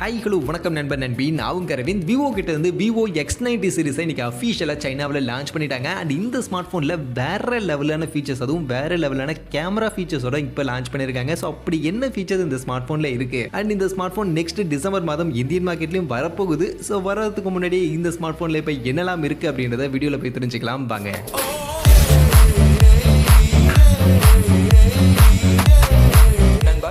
Hi hello வணக்கம் நண்பர் நண்பி நான் உங்க அரவிந்த். விவோ கிட்ட இருந்து விவோ X90 சீரிஸை இன்னைக்கு அஃபிஷியலாக சைனாவில் லான்ச் பண்ணிட்டாங்க. அண்ட் இந்த ஸ்மார்ட் ஃபோனில் வேற லெவலான ஃபீச்சர்ஸ், அதுவும் வேற லெவலான கேமரா ஃபீச்சர்ஸோட இப்போ லான்ச் பண்ணியிருக்காங்க. ஸோ அப்படி என்ன ஃபீச்சர்ஸ் இந்த ஸ்மார்ட் ஃபோனில் இருக்கு? அண்ட் இந்த ஸ்மார்ட் ஃபோன் நெக்ஸ்ட் டிசம்பர் மாதம் இந்தியன் மார்க்கெட்லையும் வரப்போகுது. ஸோ வரதுக்கு முன்னாடி இந்த ஸ்மார்ட் ஃபோனில் இப்போ என்னெல்லாம் இருக்கு அப்படின்றத வீடியோவில் போய் தெரிஞ்சுக்கலாம் வாங்க.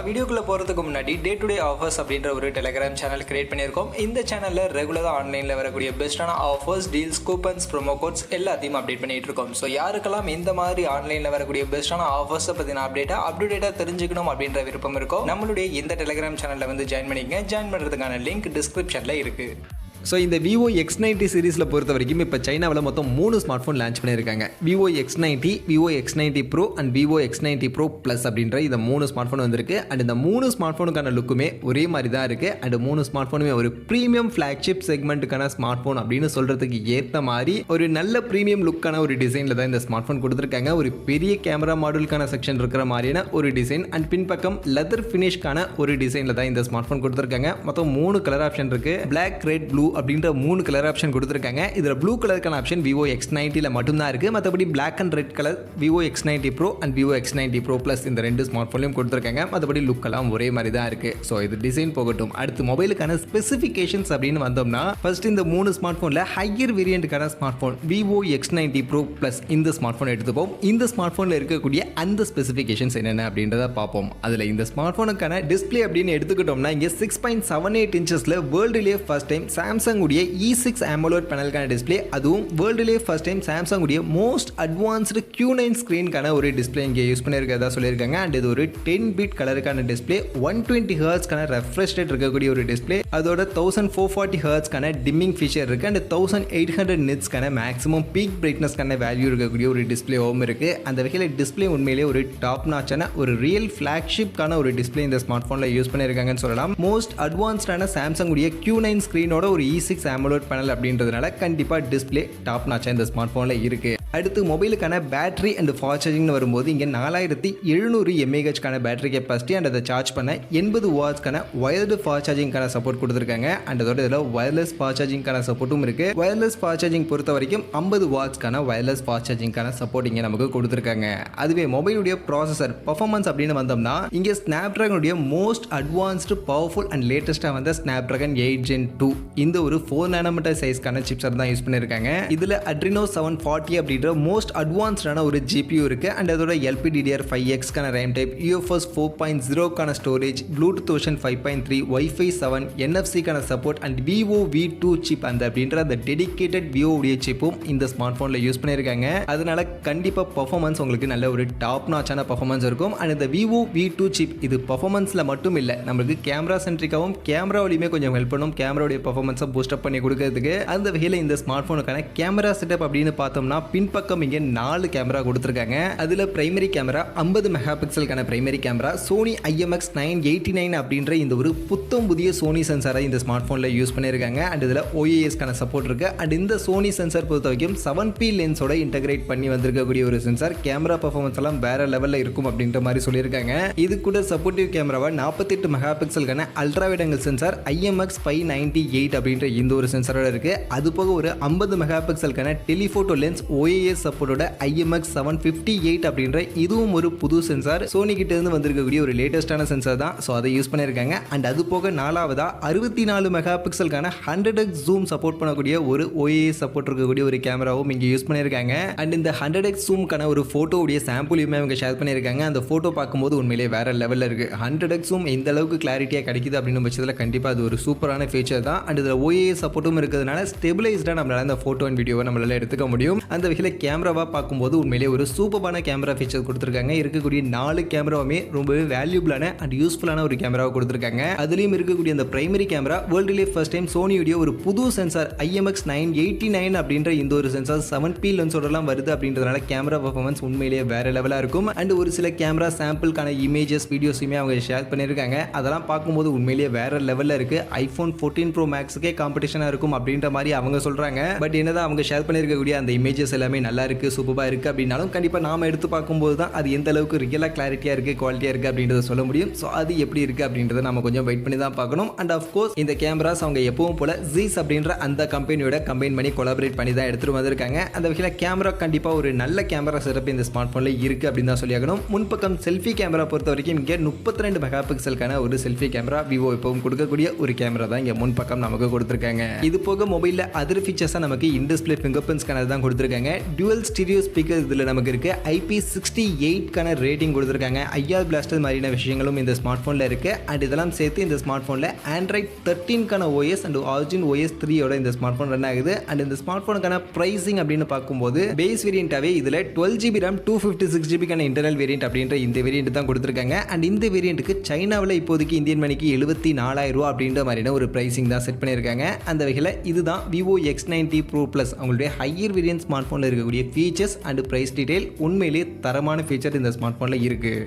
வீடியோக்குள்ள போகிறதுக்கு முன்னாடி டே டு டே ஆஃபர்ஸ் அப்படின்ற ஒரு டெலிகிராம் சேனல் கிரியேட் பண்ணியிருக்கோம். இந்த சேனலில் ரெகுலராக ஆன்லைனில் வரக்கூடிய பெஸ்ட்டான offers, deals, coupons, promo quotes எல்லாத்தையும் அப்டேட் பண்ணிட்டு இருக்கோம். ஸோ யாருக்கெல்லாம் இந்த மாதிரி ஆன்லைனில் வரக்கூடிய பெஸ்ட்டான ஆஃபர்ஸை பற்றின அப்டேட்டாக தெரிஞ்சுக்கணும் அப்படின்ற விருப்பம் இருக்கோ நம்மளுடைய இந்த டெலிகிராம் சேனலில் வந்து ஜாயின் பண்ணிக்கங்க. ஜாயின் பண்ணுறதுக்கான லிங்க் டிஸ்கிரிப்ஷனில் இருக்குது. ஸோ இந்த விவோ X90 சீரிஸில் பொறுத்த வரைக்கும் இப்போ சைனாவில் மொத்தம் 3 ஸ்மார்ட் ஃபோன் லான்ச் பண்ணியிருக்காங்க. Vivo X90, Vivo X90 pro and Vivo X90 pro plus அப்படின்ற இந்த 3 ஸ்மார்ட் ஃபோன் வந்திருக்கு. அண்ட் இந்த 3 ஸ்மார்ட் ஃபோனுக்கான லுக்குமே ஒரே மாதிரி தான் இருக்குது. அண்ட் 3 ஸ்மார்ட் ஃபோனுமே ஒரு ப்ரீமியம் ஃப்ளாக்ஷிப் செக்மெண்ட்டுக்கான ஸ்மார்ட் ஃபோன் அப்படின்னு சொல்கிறதுக்கு ஏற்ற மாதிரி ஒரு நல்ல ப்ரீமியம் லுக்கான ஒரு டிசைனில் தான் இந்த ஸ்மார்ட் ஃபோன் கொடுத்துருக்காங்க. ஒரு பெரிய கேமரா மாடலுக்கான செக்ஷன் இருக்கிற மாதிரியான ஒரு டிசைன் அண்ட் பின்பக்கம் லெதர் ஃபினிஷ்கான ஒரு டிசைனில் தான் இந்த ஸ்மார்ட் ஃபோன் கொடுத்துருக்காங்க. மொத்தம் 3 கலர் ஆப்ஷன் இருக்குது. பிளாக், ரெட், ப்ளூ அப்படின்ற 3 கலர் ஆப்ஷன் கொடுத்துருக்காங்க. இதில் ப்ளூ கலருக்கான ஆப்ஷன் விவோ X90ல மட்டும்தான் இருக்குது. மற்றபடி black and red colour Vivo X90 pro and Vivo X90 pro plus இந்த 2 ஸ்மார்ட் ஃபோன்லையும் கொடுத்துருக்காங்க. மற்றபடி லுக் எல்லாம் ஒரே மாதிரி தான் இருக்குது. ஸோ இது டிசைன் போகட்டும். அடுத்து மொபைலுக்கான ஸ்பெசிஃபிகேஷன்ஸ் அப்படின்னு வந்தோம்னா ஃபர்ஸ்ட் இந்த 3 ஸ்மார்ட் ஃபோனில் ஹையர் வேரியண்ட்டுக்கான smart phone Vivo X90 pro plus இந்த ஸ்மார்ட் ஃபோன் எடுத்துப்போம். இந்த ஸ்மார்ட் ஃபோனில் இருக்கக்கூடிய அந்த ஸ்பெசிஃபிகேஷன்ஸ் என்னென்ன அப்படின்றத பார்ப்போம். அதில் இந்த ஸ்மார்ட் ஃபோனுக்கான டிஸ்பிளே அப்படின்னு எடுத்துக்கிட்டோம்னா இங்கே 6.78 இன்ச்சஸில் வேர்ல்டுலேயே ஃபர்ஸ்ட் டைம் சாம்சங் உடைய E6 AMOLED பேனலுக்கான டிஸ்பிளே, அதுவும் வேர்ல்டுலேயே ஃபர்ஸ்ட் டைம் சாம்சங் உடைய மோஸ்ட் அட்வான்ஸ்டு Q9 ஸ்க்ரீனுக்கான ஒரு டிஸ்பிளே இங்கே யூஸ் பண்ணியிருக்கிறதா சொல்லியிருக்காங்க. அண்ட் இது ஒரு 10 பிட் கலருக்கான டிஸ்பிளே, 120 ஹெர்ட்ஸ்க்கான ரெஃப்ரெஷ் ரேட் இருக்கக்கூடிய ஒரு டிஸ்பிளே, அதோட 1440 ஹெர்ட்ஸ்க்கான டிம்மிங் ஃபீச்சர் இருக்குது. அண்ட் 1800 நிட்ஸ்க்கான மேக்ஸிமம் பீக் பிரைட்னஸ்க்கான வேல்யூ இருக்கக்கூடிய ஒரு டிஸ்பிளேவும் இருக்குது. அந்த வகையில் டிஸ்பிளே உண்மையிலேயே ஒரு டாப் நாச்சான ஒரு ரியல் ஃப்ளாக்ஷிப்கான ஒரு டிஸ்பிளே இந்த ஸ்மார்ட் ஃபோனில் யூஸ் பண்ணியிருக்காங்கன்னு சொல்லலாம். மோஸ்ட் அட்வான்ஸ்டான சாம்சங் உடைய Q9 ஸ்க்ரீனோட ஒரு E6 AMOLED பேனல் அப்படின்றதுனால கண்டிப்பாக டிஸ்பிளே டாப் நாச்சா இந்த ஸ்மார்ட் ஃபோனில் இருக்குது. அடுத்து மொபைலுக்கான பேட்டரி அண்ட் ஃபாஸ்ட் சார்ஜிங்னு வரும்போது இங்கே 4700 mAhக்கான பேட்டரி கெப்பாசிட்டி அண்ட் அதை சார்ஜ் பண்ண 80 வாட்ஸ்க்கான வயர்டு ஃபாஸ்ட் சார்ஜிங்கான சப்போர்ட் கொடுத்துருக்காங்க. அண்ட் அதோட இதில் வயர்லெஸ் ஃபாஸ்ட் சார்ஜிங்கான சப்போர்ட்டும் இருக்குது. வயர்லெஸ் ஃபாஸ்ட் சார்ஜிங் பொறுத்த வரைக்கும் 50 வாட்ஸ்க்கான வயர்லெஸ் ஃபாஸ்ட் சார்ஜிங்கான சப்போர்ட் இங்கே நமக்கு கொடுத்துருக்காங்க. அதுவே மொபைலுடைய ப்ராசஸர் பர்ஃபார்மன்ஸ் அப்படின்னு வந்தோம்னா இங்கே ஸ்னாப்ட்ராகனுடைய மோஸ்ட் அட்வான்ஸ்டு பவர்ஃபுல் அண்ட் லேட்டஸ்ட்டாக வந்த ஸ்னாப்ட்ராகன் 8 Gen 2 இந்த ஒரு 4 நானோமீட்டர் சைஸ்க்கான சிப்செட் தான் யூஸ் பண்ணியிருக்காங்க. இதில் Adreno 740 அப்படின்ற மோஸ்ட் அட்வான்ஸ்டான ஒரு GPU இருக்குது. அண்ட் அதோட LPDDR5Xக்கான ரேம் டைப், UFS 4.0க்கான ஸ்டோரேஜ், ப்ளூடூத் வெர்ஷன் 5.3, Wi-Fi 7, NFC-க்கான support and Vivo V2 chip அப்படின்ற அந்த டெடிகேட்டட் விவோ உடைய சிப்பும் இந்த ஸ்மார்ட் ஃபோனில் யூஸ் பண்ணியிருக்காங்க. அதனால கண்டிப்பாக பர்ஃபார்மன்ஸ் உங்களுக்கு நல்ல ஒரு டாப் நாச்சான பர்ஃபார்மன்ஸ் இருக்கும். அண்ட் இந்த Vivo V2 சிப் இது பர்ஃபார்மன்ஸில் மட்டும் இல்லை, நம்மளுக்கு கேமரா சென்ட்ரிக்காகவும் கேமராவிலையுமே கொஞ்சம் ஹெல்ப் பண்ணும். கேமராவுடைய பர்ஃபார்மன்ஸை பூஸ்டப் பண்ணி கொடுக்கறதுக்கு அந்த வகையில் இந்த ஸ்மார்ட் ஃபோனுக்கான கேமரா செட்டப் அப்படின்னு பார்த்தோம்னா பின்பக்கம் இங்கே 4 கேமரா கொடுத்துருக்காங்க. அதில் பிரைமரி கேமரா 50 மெகா பிக்சலுக்கான பிரைமரி கேமரா, சோனி IMX989 அப்படின்ற இந்த ஒரு புத்தம் புதிய சோனி சென்சாரை இந்த ஸ்மார்ட் ஃபோனில் யூஸ் பண்ணியிருக்காங்க. அண்ட் இதில் OISக்கான சப்போர்ட் இருக்குது. அண்ட் இந்த சோனி சென்சார் பொறுத்த வரைக்கும் 7P லென்ஸோட இன்டகிரேட் பண்ணி வந்திருக்கக்கூடிய ஒரு சென்சார். கேமரா பர்ஃபார்மன்ஸ் எல்லாம் வேற லெவலில் இருக்கும் அப்படின்ற மாதிரி சொல்லியிருக்காங்க. இது கூட சப்போர்ட்டிவ் கேமராவை 48 மெகா பிக்சலுக்கான ultra wide angle sensor IMX598 அப்படின்ற இந்த ஒரு சென்சாரோட இருக்கு. அது போக ஒரு 50 மெகா பிக்சலுக்கான டெலிஃபோட்டோ லென்ஸ் OIS சப்போர்ட்டோட IMX758 அப்படின்ற இதுவும் ஒரு புது சென்சார். சோனி கிட்ட இருந்து வந்திருக்கக்கூடிய ஒரு லேட்டஸ்டான சென்சார் தான். ஸோ அதை யூஸ் பண்ணியிருக்காங்க. அண்ட் அது போக 4வதா 64 மெகா பிக்சலுக்கான 100x ஜூம் சப்போர்ட் பண்ணக்கூடிய ஒரு OIS சப்போர்ட் இருக்கக்கூடிய ஒரு கேமராவும் இங்கே யூஸ் பண்ணியிருக்காங்க. அண்ட் இந்த 100x ஜூம்க்கான ஒரு ஃபோட்டோவுடைய சாம்பிளையுமே அவங்க ஷேர் பண்ணியிருக்காங்க. அந்த ஃபோட்டோ பார்க்கும்போது உண்மையிலேயே வேற லெவலில் இருக்குது. 100x ஜூம் எந்த அளவுக்கு கிளாரிட்டியாக கிடைக்குது அப்படின்னு பட்சத்தில் கண்டிப்பாக அது ஒரு சூப்பரான ஃபீச்சர் தான். அண்ட் இதில் OIS சப்போர்ட்டும் இருக்கிறதுனால ஸ்டெபிளைஸ்டாக நம்மளால அந்த ஃபோட்டோ அண்ட் வீடியோவை நம்மளால எடுத்துக்க முடியும். அந்த வகையில் கேமராவாக பார்க்கும்போது உண்மையிலே ஒரு சூப்பரான கேமரா ஃபீச்சர் கொடுத்துருக்காங்க. இருக்கக்கூடிய 4 கேமராவுமே ரொம்பவே வேல்யூபிளான அண்ட் யூஸ்ஃபுல்லான ஒரு கேமராவை கொடுத்துருக்காங்க. அதுலேயும் இருக்கக்கூடிய அந்த பிரைமரி கேமரா வேர்ல்டுலேயே ஃபர்ஸ்ட் டைம் சோனியுடைய ஒரு புது சென்சார் IMX989 அப்படின்ற இந்த ஒரு சென்சார் 7P லென்ஸோடலாம் வருது அப்படின்றதுனால கேமரா பர்ஃபார்மன்ஸ் உண்மையிலேயே வேற லெவலாக இருக்கும். அண்ட் ஒரு சில கேமரா சாம்பிளுக்கான இமேஜஸ் வீடியோஸுமே அவங்க ஷேர் பண்ணியிருக்காங்க. அதெல்லாம் பார்க்கும்போது உண்மையிலேயே வேற லெவலில் இருக்குது. iPhone 14 Pro Maxக்கே காம்படிஷனாக இருக்கும் அப்படின்ற மாதிரி அவங்க சொல்கிறாங்க. பட் என்னதான் அவங்க ஷேர் பண்ணியிருக்கக்கூடிய அந்த இமேஜஸ் எல்லாமே எல்லாமே நல்லா இருக்குது, சூப்பராக இருக்குது அப்படின்னாலும் கண்டிப்பாக நாம் எடுத்து பார்க்கும்போது தான் அது எந்த அளவுக்கு ரியலாக கிளாரிட்டியாக இருக்குது, குவாலிட்டியாக இருக்குது அப்படின்றத சொல்ல முடியும். ஸோ அது எப்படி இருக்குது அப்படின்றத நம்ம கொஞ்சம் வெயிட் பண்ணி தான் பார்க்கணும். அண்ட் ஆஃப்கோர்ஸ் இந்த கேமராஸ் அவங்க எப்பவும் போல ஜீஸ் அப்படின்ற அந்த கம்பெனியோட கம்பைன் பண்ணி கொலாபரேட் பண்ணி தான் எடுத்துகிட்டு வந்திருக்காங்க. அந்த வகையில் கேமரா கண்டிப்பாக ஒரு நல்ல கேமரா செட்டப் இந்த ஸ்மார்ட் ஃபோனில் இருக்குது அப்படின்னு தான் சொல்லியாகணும். முன்பக்கம் செல்ஃபி கேமரா பொறுத்த வரைக்கும் இங்கே 32 மெகா பிக்சலுக்கான ஒரு செல்ஃபி கேமரா விவோ எப்பவும் கொடுக்கக்கூடிய ஒரு கேமரா தான் இங்கே முன்பக்கம் நமக்கு கொடுத்துருக்காங்க. இது போக மொபைலில் அதர் ஃபீச்சர்ஸாக நமக்கு இன் டிஸ்பிளே ஃபிங்கர் பிரிண்ட் ஸ்கேனர் தான் கொடுத்துருக்காங்க. டுவல் ஸ்டீரியோ ஸ்பீக்கர் இதில் நமக்கு இருக்கு. IP68க்கான ரேட்டிங் கொடுத்துருக்காங்க. IR பிளாஸ்டர் மாதிரியான விஷயங்களும் இந்த ஸ்மார்ட் ஃபோனில் இருக்கு. அண்ட் இதெல்லாம் சேர்த்து இந்த ஸ்மார்ட் ஃபோனில் Android 13க்கான OS and Origin OS 3யோட இந்த ஸ்மார்ட் ஃபோன் ரன் ஆகுது. அண்ட் இந்த ஸ்மார்ட் ஃபோனுக்கான பிரைசிங் அப்படின்னு பார்க்கும்போது பேஸ் வேரியண்டாகவே இதில் 12GB RAM 256GB internal variant அப்படின்ற இந்த வேரியன்ட் தான் கொடுத்துருக்காங்க. அண்ட் இந்த வேரியண்ட்டுக்கு சைனாவில் இப்போதைக்கு இந்தியன் மணிக்கு 74,000 ரூபா அப்படின்ற மாதிரியான ஒரு பிரைசிங் தான் செட் பண்ணியிருக்காங்க. அந்த வகையில் இதுதான் Vivo X90 Pro Plus அவங்களுடைய ஹையர் வேரியன்ட் ஸ்மார்ட் ஃபோனில் இருக்கக்கூடிய ஃபீச்சர்ஸ் அண்ட் ப்ரைஸ் டீடைல். உண்மையிலேயே தரமான ஃபீச்சர் இந்த ஸ்மார்ட் ஃபோனில் இருக்குது.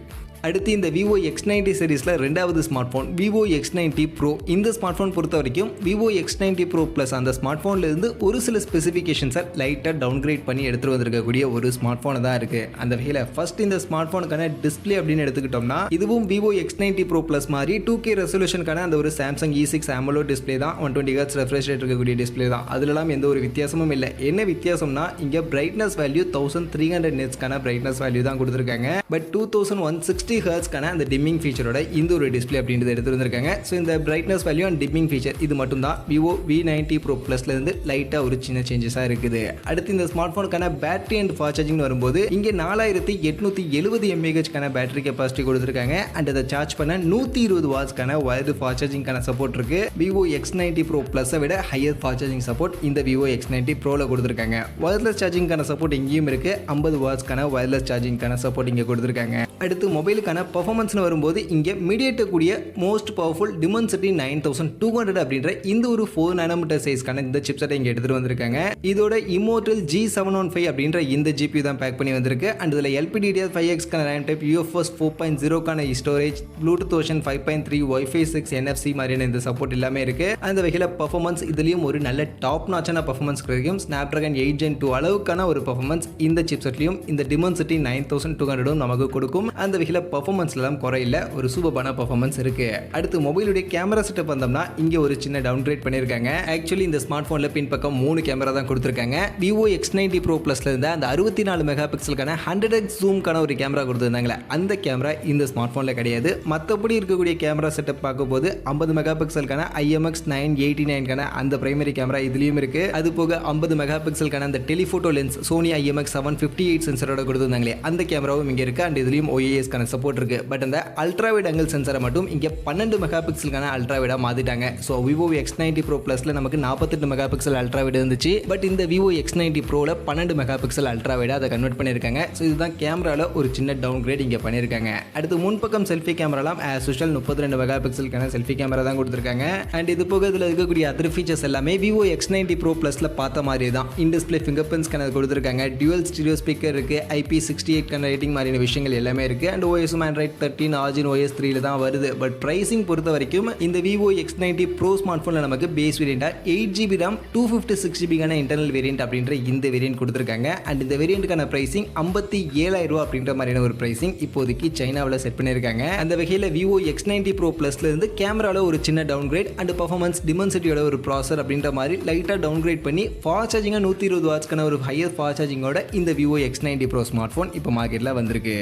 அடுத்து இந்த Vivo X90 சீரிஸில் ரெண்டாவது smart phone Vivo X90 Pro. இந்த ஸ்மார்ட் ஃபோன் பொறுத்த வரைக்கும் Vivo X90 Pro Plus அந்த ஸ்மார்ட் ஃபோன்லேருந்து ஒரு சில ஸ்பெசிஃபிகேஷன்ஸை லைட்டாக டவுன்கிரேட் பண்ணி எடுத்துகிட்டு வந்திருக்கக்கூடிய ஒரு ஸ்மார்ட் ஃபோன் தான் இருக்குது. அந்த வகையில் ஃபர்ஸ்ட் இந்த ஸ்மார்ட் ஃபோனுக்கான டிஸ்பிளே அப்படின்னு எடுத்துக்கிட்டோம்னா இதுவும் Vivo X90 Pro Plus மாதிரி 2K ரெசல்யூஷனுக்கான அந்த ஒரு Samsung E6 AMOLED டிஸ்பிளே தான். 120Hz ரெஃப்ரெஷ் ரேட் இருக்கக்கூடிய டிஸ்பிளே தான். அதுலலாம் எந்த ஒரு வித்தியாசமும் இல்லை. என்ன வித்தியாசம்னா இங்கே பிரைட்னஸ் வேல்யூ 1300 nitsக்கான பிரைட்னஸ் வேல்யூ தான் கொடுத்துருக்காங்க. பட் 2160 Hz அந்த டிம்மிங் ஃபீச்சரோட இந்த ஒரு டிஸ்பிளே அப்படின்றது எடுத்து வந்திருக்காங்க. ஸோ இந்த brightness value and dimming feature இது மட்டும் தான் Vivo V90 Pro Plusல இருந்து லைட்டாக ஒரு சின்ன சேஞ்சஸாக இருக்குது. அடுத்து இந்த ஸ்மார்ட் ஃபோனுக்கான பேட்டரி அண்ட் ஃபாஸ்ட் சார்ஜிங் வரும்போது இங்கே 4870 mAh பேட்டரி கெப்பாசிட்டி கொடுத்துருக்காங்க. அண்ட் அதை சார்ஜ் பண்ண 120 வாட்ஸ்க்கான வயர்டு ஃபாஸ்ட் சார்ஜிங்கான சப்போர்ட் இருக்கு. Vivo X90 Pro Plusஸை விட ஹையர் ஃபாஸ்ட் சார்ஜிங் சப்போர்ட் இந்த Vivo X90 Proல கொடுத்துருக்காங்க. வயர்லெஸ் சார்ஜிங்கான சப்போர்ட் இங்கேயும் இருக்கு. 50 வாட்ஸ்க்கான வயர்லெஸ் சார்ஜிங்கான சப்போர்ட் இங்கே கொடுத்துருக்காங்க. அடுத்து மொபைலுக்கான பர்ஃபார்மன்ஸ்னு வரும்போது இங்கே MediaTek கூடிய மோஸ்ட் பவர்ஃபுல் Dimensity 9200 அப்படின்ற இந்த ஒரு 4 nm சைஸ்க்கான இந்த சிப்செட்டை இங்கே எடுத்துகிட்டு வந்திருக்காங்க. இதோட Immortal G715 அப்படின்ற இந்த GPU தான் பேக் பண்ணி வந்திருக்கு. அண்ட் இதில் LPDDR5Xக்கான RAM டைப், UFS 4.0க்கான storage, Bluetooth version 5.3, Wi-Fi 6, NFC மாதிரியான இந்த சப்போர்ட் எல்லாமே இருக்கு. அந்த வகையில் பர்ஃபார்மன்ஸ் இதுலேயும் ஒரு நல்ல டாப் நாச்சான பர்ஃபார்மன்ஸ் கிடைக்கும். Snapdragon 8 Gen 2 அளவுக்கான ஒரு பர்ஃபார்மன்ஸ் இந்த சிப்செட்லையும் இந்த Dimensity 9200 நமக்கு கொடுக்கும். அந்த வகையில் பர்ஃபார்மன்ஸ்லாம் குறையில்ல, ஒரு சூப்பரான பர்ஃபார்மன்ஸ் இருக்கு. அடுத்து மொபைலுடைய கேமரா செட்டப் வந்தோம்னா இங்கே ஒரு சின்ன டவுன்கிரேட் பண்ணியிருக்காங்க. ஆக்சுவலி இந்த ஸ்மார்ட் ஃபோனில் பின்பக்கம் 3 கேமரா தான் கொடுத்துருக்காங்க. Vivo X90 Pro Plusல இருந்த அந்த 64 மெகா பிக்சலுக்கான 100x ஜூம்கான ஒரு கேமரா கொடுத்துருந்தாங்களே அந்த கேமரா இந்த ஸ்மார்ட் ஃபோனில் கிடையாது. மற்றபடி இருக்கக்கூடிய கேமரா செட்டப் பார்க்கும்போது 50 மெகா பிக்சலுக்கான IMX 989க்கான அந்த பிரைமரி கேமரா இதுலேயும் இருக்கு. அது போக 50 மெகா பிக்சலுக்கான அந்த டெலிஃபோட்டோ லென்ஸ் Sony IMX 758 சென்சரோட கொடுத்துருந்தாங்களே அந்த கேமராவும் இங்கே இருக்கு. அண்ட் இதுலேயும் OIS-க்கான சப்போர்ட் இருக்கு. பட் அந்த அல்ட்ரா வைட் ஆங்கிள் சென்சரை மட்டும் இங்கே 12 மெகா பிக்சலுக்கான அல்ட்ரா வைடா மாத்திட்டாங்க. ஸோ Vivo X90 Pro Plusல நமக்கு 48 மெகா பிக்சல் அல்ட்ரா வைட் இருந்துச்சு. பட் இந்த Vivo X90 Proல 12 mega pixel ultra வைடா அதை கன்வெர்ட் பண்ணியிருக்காங்க. ஸோ இதுதான் கேமரால ஒரு சின்ன டவுன் கிரேட் இங்கே பண்ணியிருக்காங்க. அடுத்து முன்பக்கம் செல்ஃபி கேமராலாம் ஆஸ் யூஷுவல் 32 மெகா பிக்சலுக்கான செல்ஃபி கேமரா தான் கொடுத்துருக்காங்க. அண்ட் இது போக இதில் இருக்கக்கூடிய அதர் ஃபீச்சர்ஸ் எல்லாமே Vivo X90 Pro Plusல பார்த்த மாதிரி தான். In display finger print scanner கொடுத்துருக்காங்க. டுவல் ஸ்டீரியோ ஸ்பீக்கர் இருக்கு. IP68க்கான ரேட்டிங் மாதிரியான விஷயங்கள் எல்லாமே இருக்கு. And OS Android 13, Origin OS 3ல தான் வருது. பட் பிரைசிங் பொறுத்த வரைக்கும் இந்த Vivo X90 Pro ஸ்மார்ட் ஃபோனில் நமக்கு பேஸ் வேரியண்டா 8GB RAM 256GB internal variant அப்படின்ற இந்த வேரியன்ட் கொடுத்துருக்காங்க. அண்ட் இந்த வேரியண்ட்டுக்கான பிரைசிங் 57,000 ரூபா அப்படின்ற மாதிரியான ஒரு பிரைசிங் இப்போதைக்கு சைனாவில் செட் பண்ணியிருக்காங்க. அந்த வகையில் Vivo X90 Pro Plusல இருந்து கேமராவில் ஒரு சின்ன டவுன் கிரேட் அண்ட் பர்ஃபார்மன்ஸ் Dimensityயோட ஒரு ப்ராசர் அப்படின்ற மாதிரி லைட்டாக டவுன் கிரேட் பண்ணி ஃபாஸ்ட் சார்ஜிங்காக 120 வாட்ஸ்க்கான ஒரு ஹையர் ஃபாஸ்ட் சார்ஜிங்கோட இந்த Vivo X90 Pro smart phone இப்போ மார்க்கெட்டில் வந்திருக்கு.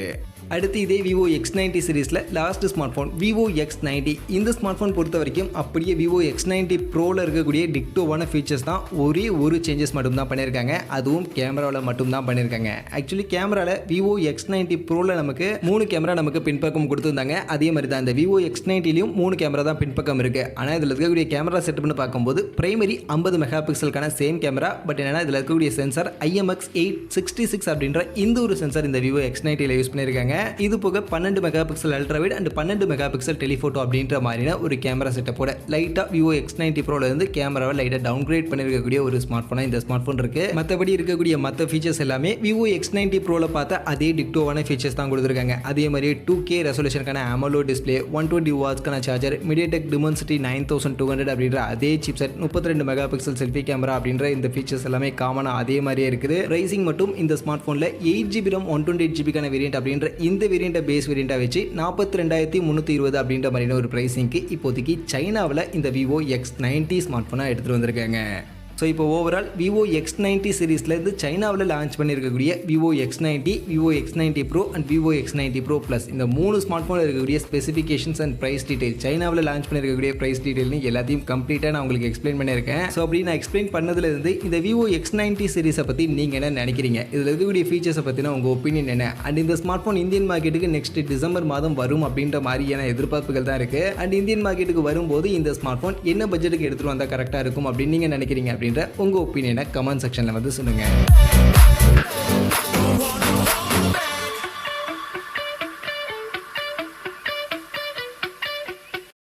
அடுத்து இதே Vivo X90 சீரிஸில் last smart phone Vivo X90. இந்த ஸ்மார்ட் ஃபோன் பொறுத்த வரைக்கும் அப்படியே Vivo X90 Proல இருக்கக்கூடிய டிக்டோவான ஃபீச்சர்ஸ் தான். ஒரே ஒரு சேஞ்சஸ் மட்டும் தான் பண்ணியிருக்காங்க. அதுவும் கேமராவில் மட்டும் தான் பண்ணியிருக்காங்க. ஆக்சுவலி கேமராவில் Vivo X90 Proல நமக்கு 3 கேமரா நமக்கு பின்பக்கம் கொடுத்துருந்தாங்க. அதே மாதிரி தான் இந்த Vivo X90லையும் 3 கேமரா தான் பின்பக்கம் இருக்கு. ஆனால் இதில் இருக்கக்கூடிய கேமரா செட்டப்னு பார்க்கும்போது பிரைமரி 50 மெகா பிக்சலுக்கான சேம் கேமரா. பட் என்னன்னா இதில் இருக்கக்கூடிய சென்சார் IMX 866 அப்படின்ற இந்த ஒரு சென்சார் இந்த Vivo X90ல யூஸ் பண்ணியிருக்காங்க. இது போக 12 mega pixel ultra wide and 12 mega pixel telephoto அப்படின்ற மாதிரியான ஒரு கேமரா செட்டப்போட லைட்டா Vivo X90 Proல இருந்து கேமராவை லைட்டா டவுன்கிரேட் பண்ணிருக்கக்கூடிய ஒரு ஸ்மார்ட் போனா இந்த ஸ்மார்ட் போன் இருக்கு. மற்றபடி இருக்கக்கூடிய மற்ற ஃபீச்சர்ஸ் எல்லாமே Vivo X90 Proல பார்த்த அதே டிக்டோவான ஃபீச்சர்ஸ் தான் கொடுத்துருக்காங்க. அதே மாதிரி 2K ரெசல்யூஷனுக்கான AMOLED டிஸ்பிளே, 120 வாட்ஸ்க்கான சார்ஜர், MediaTek Dimensity 9200 அப்படின்ற அதே chipset, 32 mega pixel selfie camera அப்படின்ற இந்த ஃபீச்சர்ஸ் எல்லாமே காமனா அதே மாதிரியே இருக்குது. ரைசிங் மட்டும் இந்த ஸ்மார்ட் போன்ல 8GB RAM 128GB கான வேரியன்ட் அப்படின்ற இந்த வேரியண்ட்டை பேஸ் வேரியண்டா வச்சு 42,320 அப்படின்ற மாதிரியான ஒரு பிரைசிங்க்கு இப்போதைக்கு சைனாவில் இந்த Vivo X90 ஸ்மார்ட் போனை எடுத்துட்டு வந்திருக்காங்க. ஸோ இப்போ ஓவரால் Vivo X90 சீரீஸ்லேருந்து சைனாவில் லான்ச் பண்ணியிருக்கக்கூடிய Vivo X90, Vivo X90 Pro and Vivo X90 Pro Plus இந்த 3 ஸ்மார்ட் ஃபோனில் இருக்கக்கூடிய ஸ்பெசிஃபிகேஷன்ஸ் அண்ட் ப்ரைஸ் டீடைல், சைனாவில் லான்ச் பண்ணியிருக்கக்கூடிய ப்ரைஸ் டீடைல்னு எல்லாத்தையும் கம்ப்ளீட்டாக நான் உங்களுக்கு எக்ஸ்பிளைன் பண்ணியிருக்கேன். ஸோ அப்படி நான் எக்ஸ்பிளைன் பண்ணதுலேருந்து இந்த Vivo X90 சீரீஸை பற்றி நீங்கள் என்ன நினைக்கிறீங்க, இதில் இருக்கக்கூடிய ஃபீச்சர்ஸை பற்றின உங்கள் ஒப்பீனியன் என்ன, அண்ட் இந்த ஸ்மார்ட் ஃபோன் இந்தியன் மார்க்கெட்டுக்கு நெக்ஸ்ட் டிசம்பர் மாதம் வரும் அப்படின்ற மாதிரியான எதிர்பார்ப்புகள் தான் இருக்குது. அண்ட் இந்தியன் மார்க்கெட்டுக்கு வரும்போது இந்த ஸ்மார்ட் ஃபோன் என்ன பட்ஜெட்டுக்கு எடுத்துகிட்டு வந்தால் கரெக்டாக இருக்கும் அப்படின்னு நீங்கள் நினைக்கிறீங்க அப்படின்ற உங்கள் ஒப்பீனியனை கமெண்ட் செக்ஷனில் வந்து சொல்லுங்கள்.